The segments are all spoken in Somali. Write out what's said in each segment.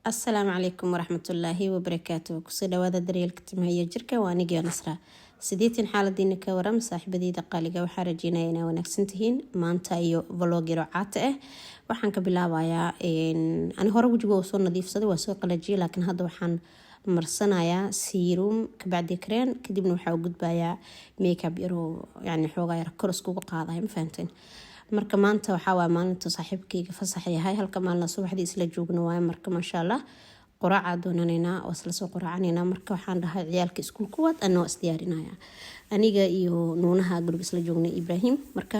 السلام عليكم ورحمة الله وبركاته. كسيدا وادا دريال كتمهية جركة وانيجي نصرة سيديتين حالة دينك ورم صاحب دي دقالقة وحارجينا ينا ونكسنتهين مانتا iyo vlogiro caata ah waxaan ka bilaabayaa aan hore wajiga soo nadiifsaday waa soo qalajiyay laakiin hadda waxaan marsanayaa serum ka bacdi kreen kadibna waxa uu gudbayaa makeup yaro yani xoogaa yar kor isku qaadayo ma fahanteen marka maanta waxa waa maalinta saaxiibkayga fasax yahay halka maalin subaxdii isla joogno waa marka masha Allah quraaca doonanayna oo isla soo quraacanayna marka waxaan dhahay ciyaalka iskuulka wad anoo isdiyaarinaya aniga iyo nuunaha guriga isla joognay Ibrahim marka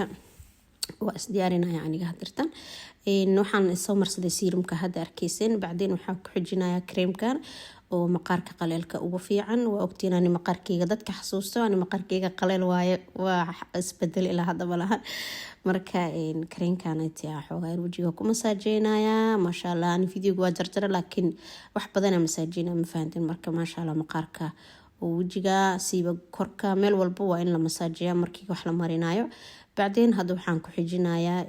waa isdiyaarinaya aniga hadirtan waxaan soo marsaday serumka hadda arkayseen bacdeen waxaan ku xijinaya creamkan oo maqaarka qaleelka ugu fiican waa ogtiin aan maqaarkayga dadka xasuusto aan maqaarkayga qaleel waaye waa isbedel ilaa hadda malahan marka creamkan ayaa xoogaa wajiga ku masaajeynaya masha Allah aan fiidiyoga waa jarjar laakiin wax badan aan masaajeyna ma fahanteen marka masha Allah maqaarka oo wajiga siiba korka meel walba waa in la masaajeeyaa markii wax la marinayo bacdeen hadda waxaan ku xijinayaa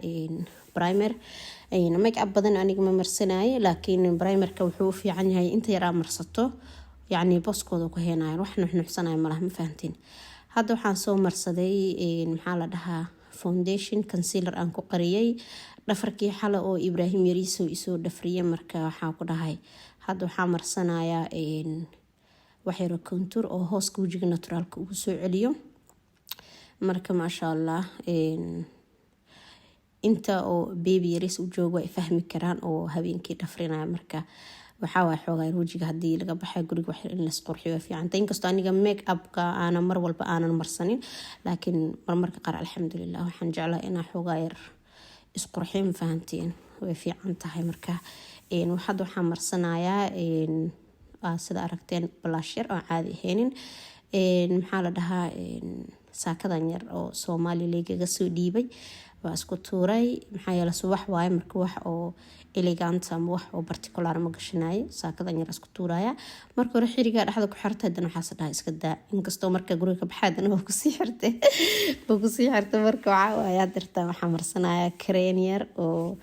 primer make up badan aniga ma marsanaayo laakiin primerka wuxuu u fiican yahay inta yar marsato yani boskooda ku heenayo wax nuxnuxsanayo malaha ma fahantiin hadda waxaan soo marsaday maxaa la dhahaa foundation concealer aan ku qariyay dhafarkii xala oo Ibrahim yariiso isoo dhafriyay marka waxaan ku dhahay hadda waxaan marsanayaa waxyaro contour oo hooska wajiga naturalka ugu soo celiyo marka masha Allah inta oo baby yaris u joogo ay fahmi karaan oo habeenkii dhafrinaya marka waxa waa xoogaa wajiga hadii laga baxay guriga wax in la isqurxiyo fiican tan kasto aniga make up ka ana mar walba aanan marsanin laakiin marmarka qaar alxamdulillah waxaan jeclahay inaan xoogaa yar isqurxiyo fahantiin way fiican tahay marka waxaan marsanayaa sida aragteen blush yar oo caadi aheenin maxaa la dhahaa saakadan yar oo Soomaali leegaga soo dhiibay waa isku tuuray maxaa yeelay subax waaye marka wax oo elegant ama wax oo particular ma gashanay saakadan yar isku tuuraya marka hore xiriga dhaxda ku xirtay dan waxa sadhaa iska daa inkastoo marka guriga ka baxaadana waa ku sii xirtay marka waxa waa dirta waxa marsanaya kreen yar oo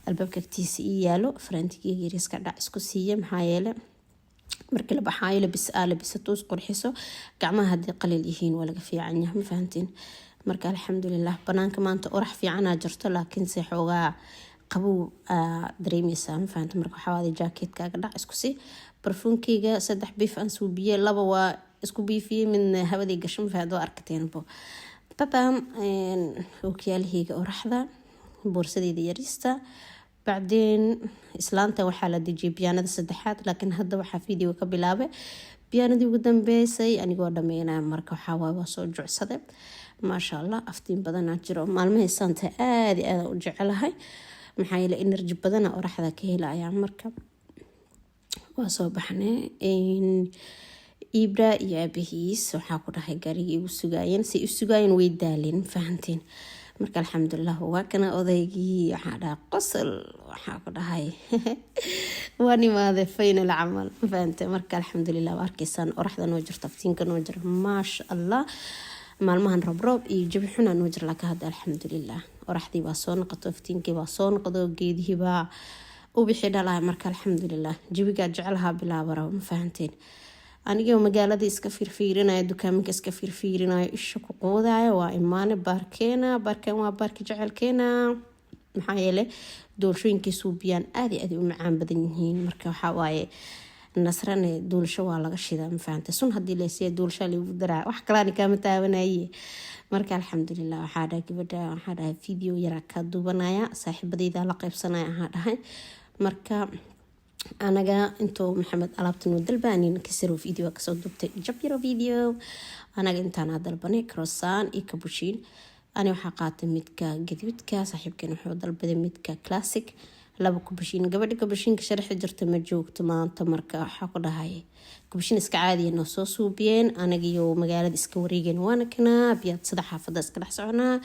albaabka agtiisa yaalo farantiga yariiska dhac isku siiye maxaa yeelay markii la baxaayo labisato qurxiso gacmaha hadii qalil yihiin waa laga fiican yahay ma fahantiin marka alxamdulillah banaanka maanta orax fiican jirto laakiin si xoogaa qabow dareemaysa ma fahantiin marka waxa wada jaakeetkaaga dhac isku si barfuunkeyga 3 biif aan suubiye laba waa isku biifiyay min hawadii gashan faado arkateenbo tabaan ookiyaalhayga oraxda boorsadeeda yarista بعدين إسلانتا وحالة دي جي بيانة السدحات لكن هذا وحا فيديو كبلابة بيانة دي قدام بيسي أني قوة مينا مركو حاوة وصوجع صدب ما شاء الله أفتين بدنا جرو مالمه سانتا آدي أرجع لها محايلة إن رجب بدنا أروح ذاك هلا أيام مركب وصوبحنا إن إبرا يا بهيس وحاكو راح قاري وسجاين سي السجاين ويدالين فهمتين marka alxamdulillah waa kana odaygii waxa dhaa qosol waxa ku dhahay wani maade final amal faante marka alxamdulillah arkaysan oraxda noo jirto aftiinka noo jir maasha Allah maalmahan roob iyo jabi xuna noo jir laka hada alxamdulillah oraxdii waa soo noqoto aftiinkii waa soo noqdo geedihii baa u bixi dhalay marka alxamdulillah jabiga jecelaha bilaabara ma fahanteen aniga magaalada iska fiirfiirinaya dukaaminka iska fiirfiirinaya isha ku qoodaya waa imaane barkeena waa barki jecelkeena maxaa yeelay doolshooyinkii suubiyaan aad u macaan badan yihiin marka waxa waaye nasrane doolsho waa laga shidaa ma fahanteen sun hadii la siiyay doolsho lagu daraa wax kale aan ka mataabanayay marka alxamdulillah waxa dhahay video yar ka duubanaya saaxiibadeyda la qaybsanaya aha dhahay marka anaga intuu maxamed alaabtan dalbaanin kasiro video ka soo dubtay jabiro video anaga intaan dalbanay croissant iyo cappuccino ani waxa qaatay midka gaduudka saaxiibkeen wuxuu dalbaday midka classic laba cappuccino gabadha cappuccino sharaxi jirta ma joogto maanta marka waxa ku dhahay cappuccino iska caadi ah soo suubiyeen anaga iyo magaalada iska wareegeen waana kana biyad sida xaafada iska dhex soconaa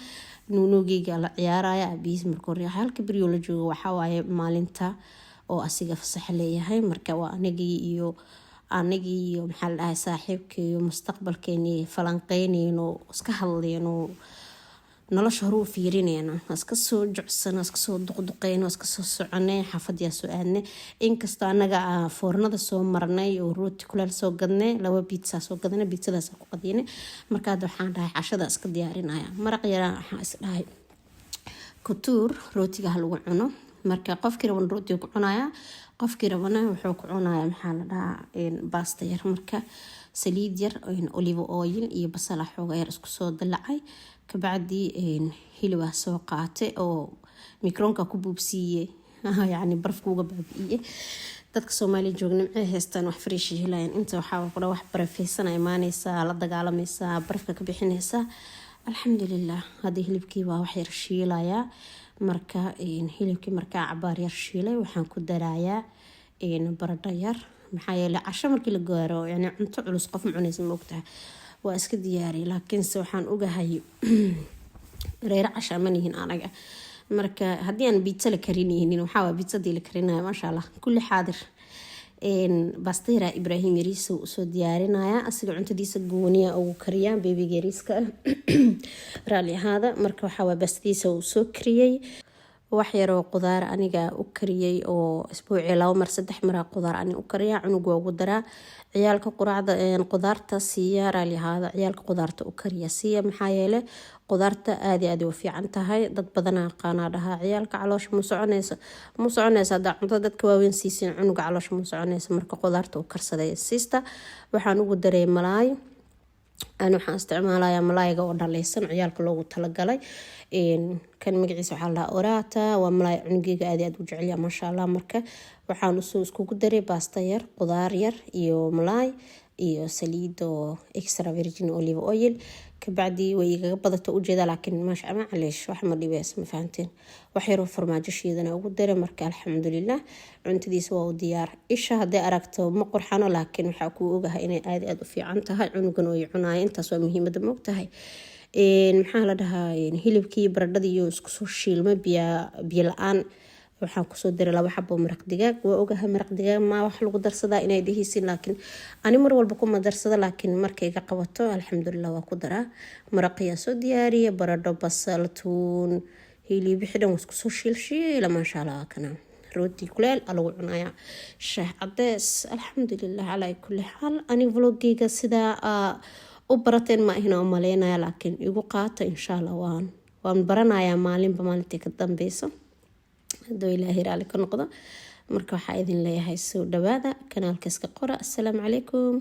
nuunugeyga la ciyaaraya abiis markuu riixay halka bariyo la joogo waxa waaye maalinta oo asiga fasax leeyahay marka waa anagii iyo maxaa la dhahay saaxiibkii mustaqbalkeeni falanqeynayno iska hadlayno nolosha hore u fiirinayna iska soo jucsana iska soo duqduqeyno iska soo soconay xaafadii soo aadnay inkastoo anaga foornada soo marnay oo rooti kuleel soo gadnay 2 pizza soo gadnay pizzadaas ku qadinay marka waxaan dhahay cashada iska diyaarinaya maraq yar waxaan is dhahay kutur rootiga lagu cuno marka qofkii rabo rootiga ku cunaya qofkii rabana wuxuu ku cunaya maxaa la dhahaa basta yar marka saliid yar olive oil iyo basal xooga yar isku soo dalacay kabacdi hilib soo qaatay oo mikroonka ku buubsiiyay yani barafku uga baabiiyay dadka Soomaaliya joogna maxay haystaan wax fresh helayaan inta waxa ku wax barafaysan imaanaysa la dagaalamaysa barafka ka bixinaysa alxamdulillah hadii hilibkii waa wax yar shiilaya marka hilibkii marka cabaar yar shiilay waxaan ku darayaa baradho yar maxaa yeelay casho markii la gaaro yani cunto culus qof cunaysa ma ogtahay waa iska diyaari laakiin se waxaan ogahay reer casho ma nihin anaga marka hadii aan pizza la karinaynin waxa waa pizza la karinayo ma sha Allah kulli xaadir bastira Ibrahim Yariso soo diyaarinaya asiga cuntadiisa gooniya oo kariyaan baby Yariska raali hada marka waxa waa bastiisa uu soo kariyay wax yar oo qudaar aniga u kariyay oo isbuuci 2 mar 3 mar qudaar aniga u kariyaa cunuga ugu daraa ciyaalka quraacda qudaarta siya raali hada ciyaalka qudaarta u kariya siya maxaa yeelay qudaarta aad u fiican tahay dad badan qaanadaha ciyaalka caloosha ma soconaysa cunto dadka waaweyn siisin cunuga caloosha ma soconaysa marka qudaarta u karsaday siista waxaan ugu daray malaay أنا waxaan isticmaalayaa malaayga oo dhalaysan ciyaalka loogu talagalay kan magaciisa waxa la orata waa malaay cunugiga aad u jecel yahay ma sha Allah marka waxaan isku daray pasta yar qudaar yar iyo malaay iyo saliid oo extra virgin olive oil kabacdi way iga badato u jeeda laakiin ma sha Allah caleesh wax ma dhibees ma fahanteen wax yar oo farmaajo shiidana ugu daray marka alxamdulillah cuntadiisa waa diyaar isha hadii aragto ma qurxano laakiin waxa ku ogahay inay aad u fiican tahay cunugan oo cunay intaas waa muhiimada ma ogtahay maxaa la dhahaa hilibkii baradhada iyo isku soo shiilmay biyo la'aan waxaan ku soo diray 2 xabo maraq digaag waa ogahay maraq digaag ma wax lagu darsadaa inay dhihiisin laakiin ani mar walba kuma darsada laakiin markay ka qabato alxamdulillah waa ku daraa maraqiya soo diyaariye baradho basal tuun hilib xidhan isku soo shiilshiila ma sha Allah kana rooti kuleel lagu cunaya shaah cadays alxamdulillah ala kulli hal ani vloggiga sida u barateen ma ahna umaleynaya laakiin igu qaata insha Allah waan baranayaa maalintii ka dambayso haduu Ilaahay raali ka noqdo marka waxa idin leeyahay soo dhawaada kanaalka iska qora assalaamu calaykum